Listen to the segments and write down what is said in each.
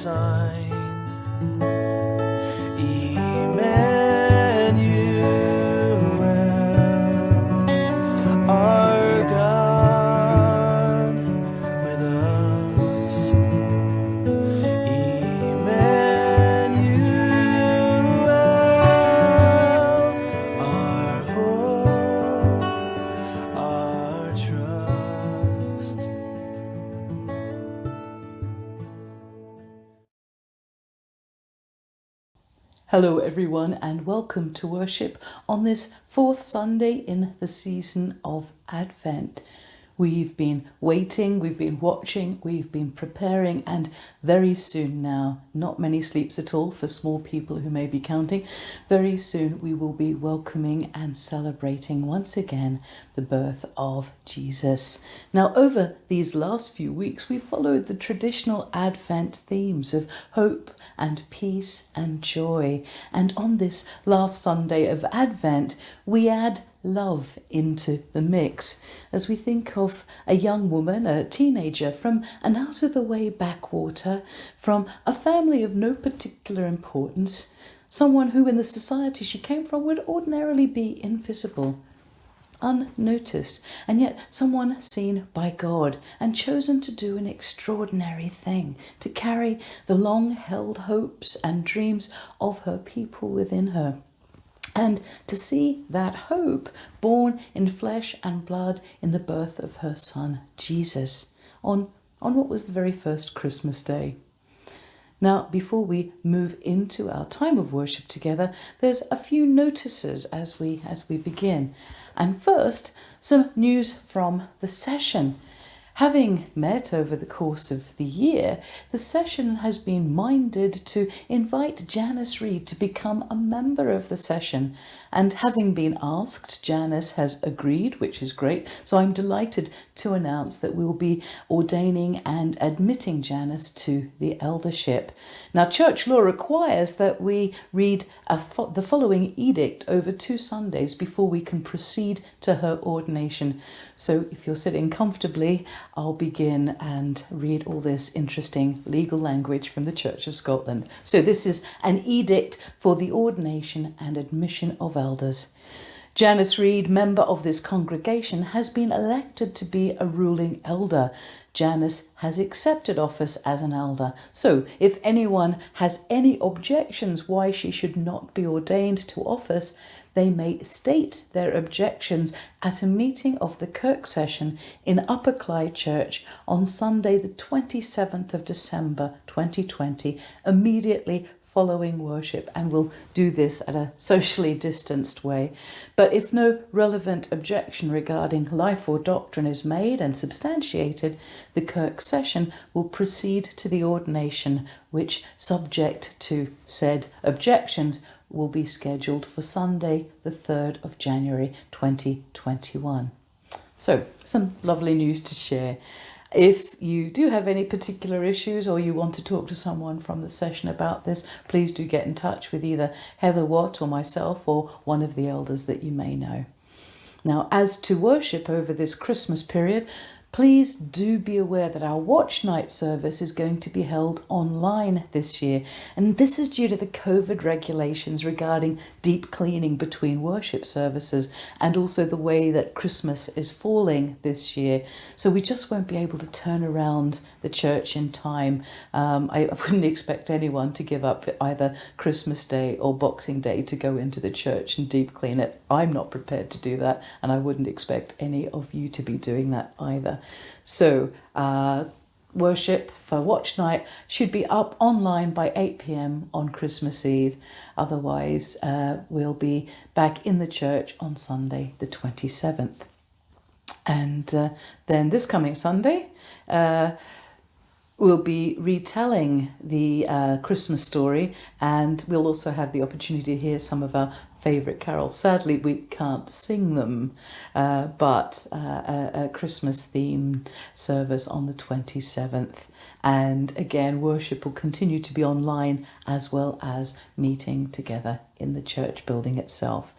sign. Emmanuel, our God with us. Emmanuel, our hope, our trust. Hello everyone and welcome to worship on this fourth Sunday in the season of Advent. We've been waiting, we've been watching, we've been preparing, and very soon now, not many sleeps at all for small people who may be counting, very soon we will be welcoming and celebrating once again the birth of Jesus. Now, over these last few weeks, we followed the traditional Advent themes of hope and peace and joy. And on this last Sunday of Advent, we add love into the mix as we think of a young woman, a teenager from an out-of-the-way backwater, from a family of no particular importance, someone who in the society she came from would ordinarily be invisible, unnoticed, and yet someone seen by God and chosen to do an extraordinary thing, to carry the long-held hopes and dreams of her people within her. And to see that hope born in flesh and blood in the birth of her son, Jesus, on what was the very first Christmas day. Now, before we move into our time of worship together, there's a few notices as we begin. And first, some news from the session. Having met over the course of the year, the session has been minded to invite Janice Reid to become a member of the session. And having been asked, Janice has agreed, which is great. So I'm delighted to announce that we'll be ordaining and admitting Janice to the eldership. Now, church law requires that we read the following edict over 2 Sundays before we can proceed to her ordination. So if you're sitting comfortably, I'll begin and read all this interesting legal language from the Church of Scotland. So this is an edict for the ordination and admission of elders. Janice Reid, member of this congregation, has been elected to be a ruling elder. Janice has accepted office as an elder. So if anyone has any objections why she should not be ordained to office, they may state their objections at a meeting of the Kirk Session in Upper Clyde Church on Sunday the 27th of December 2020, immediately following worship, and we'll do this at a socially distanced way. But if no relevant objection regarding life or doctrine is made and substantiated, the Kirk Session will proceed to the ordination, which, subject to said objections, will be scheduled for Sunday the 3rd of January 2021. So, some lovely news to share. If you do have any particular issues or you want to talk to someone from the session about this, please do get in touch with either Heather Watt or myself or one of the elders that you may know. Now, as to worship over this Christmas period, please do be aware that our watch night service is going to be held online this year. And this is due to the COVID regulations regarding deep cleaning between worship services and also the way that Christmas is falling this year. So we just won't be able to turn around the church in time. I wouldn't expect anyone to give up either Christmas Day or Boxing Day to go into the church and deep clean it. I'm not prepared to do that, and I wouldn't expect any of you to be doing that either. So worship for watch night should be up online by 8 p.m. on Christmas Eve. Otherwise, we'll be back in the church on Sunday the 27th. And then this coming Sunday, we'll be retelling the Christmas story, and we'll also have the opportunity to hear some of our favourite carols. Sadly, we can't sing them, but a Christmas-themed service on the 27th. And again, worship will continue to be online as well as meeting together in the church building itself.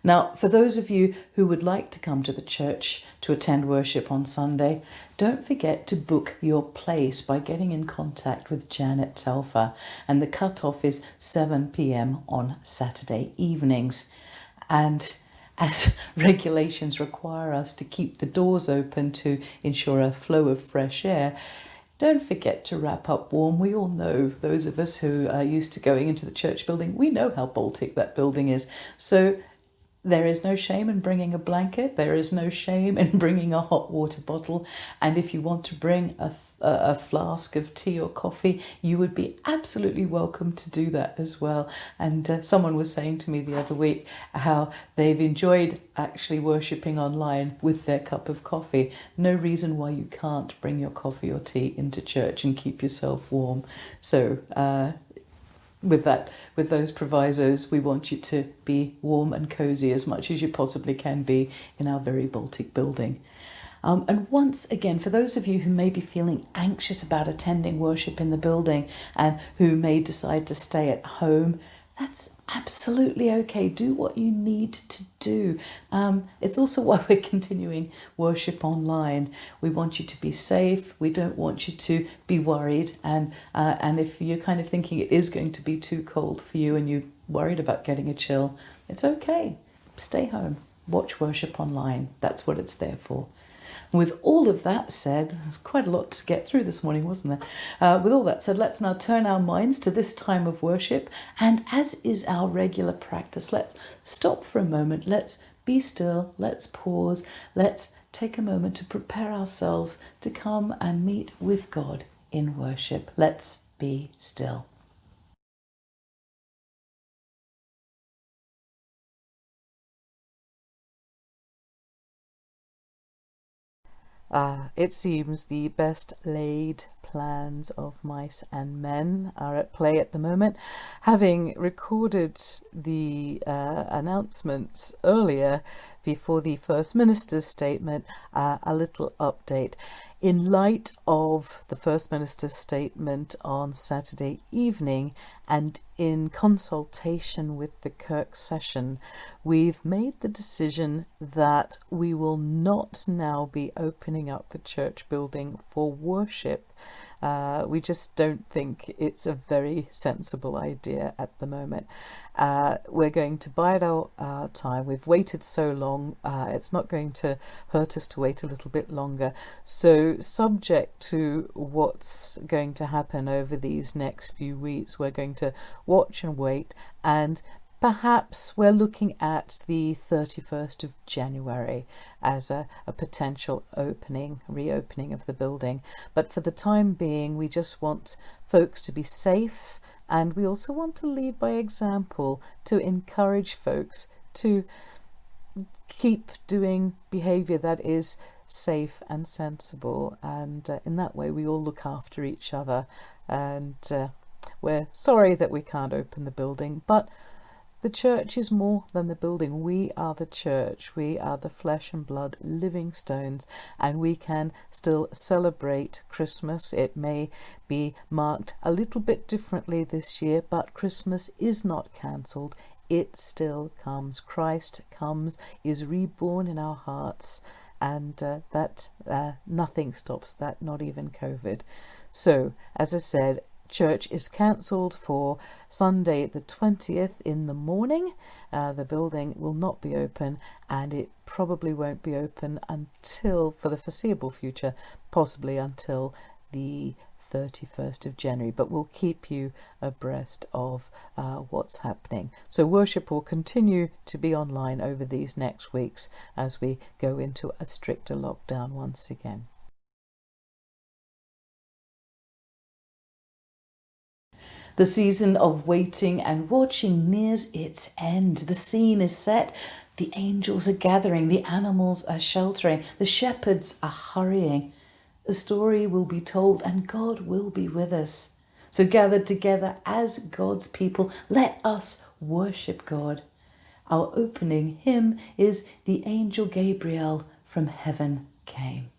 Now, for those of you who would like to come to the church to attend worship on Sunday, don't forget to book your place by getting in contact with Janet Telfer. And the cut-off is 7 p.m. on Saturday evenings. And as regulations require us to keep the doors open to ensure a flow of fresh air, don't forget to wrap up warm. We all know, those of us who are used to going into the church building, we know how Baltic that building is. So there is no shame in bringing a blanket. There is no shame in bringing a hot water bottle. And if you want to bring a flask of tea or coffee, you would be absolutely welcome to do that as well. And someone was saying to me the other week how they've enjoyed actually worshipping online with their cup of coffee. No reason why you can't bring your coffee or tea into church and keep yourself warm. So with those provisos, we want you to be warm and cozy as much as you possibly can be in our very Baltic building. And once again, for those of you who may be feeling anxious about attending worship in the building and who may decide to stay at home, that's absolutely okay. Do what you need to do. It's also why we're continuing worship online. We want you to be safe. We don't want you to be worried. And if you're kind of thinking it is going to be too cold for you and you're worried about getting a chill, it's okay. Stay home. Watch worship online. That's what it's there for. With all of that said, there's quite a lot to get through this morning, wasn't there? With all that said, let's now turn our minds to this time of worship. And as is our regular practice, let's stop for a moment. Let's be still. Let's pause. Let's take a moment to prepare ourselves to come and meet with God in worship. Let's be still. It seems the best laid plans of mice and men are at play at the moment. Having recorded the announcements earlier before the First Minister's statement, a little update. In light of the First Minister's statement on Saturday evening and in consultation with the Kirk session, we've made the decision that we will not now be opening up the church building for worship. We just don't think it's a very sensible idea at the moment. We're going to bide our time. We've waited so long. It's not going to hurt us to wait a little bit longer. So subject to what's going to happen over these next few weeks, we're going to watch and wait, and perhaps we're looking at the 31st of January as a potential reopening of the building. But for the time being, we just want folks to be safe, and we also want to lead by example to encourage folks to keep doing behaviour that is safe and sensible, and in that way we all look after each other. And we're sorry that we can't open the building, but the church is more than the building. We are the church. We are the flesh and blood living stones, and we can still celebrate Christmas. It may be marked a little bit differently this year, but Christmas is not cancelled. It still comes. Christ comes, is reborn in our hearts, and that nothing stops that, not even COVID. So, as I said, church is cancelled for Sunday the 20th in the morning. The building will not be open, and it probably won't be open until, for the foreseeable future, possibly until the 31st of January, but we'll keep you abreast of what's happening. So worship will continue to be online over these next weeks as we go into a stricter lockdown once again. The season of waiting and watching nears its end. The scene is set. The angels are gathering. The animals are sheltering. The shepherds are hurrying. The story will be told, and God will be with us. So gathered together as God's people, let us worship God. Our opening hymn is "The Angel Gabriel from Heaven Came."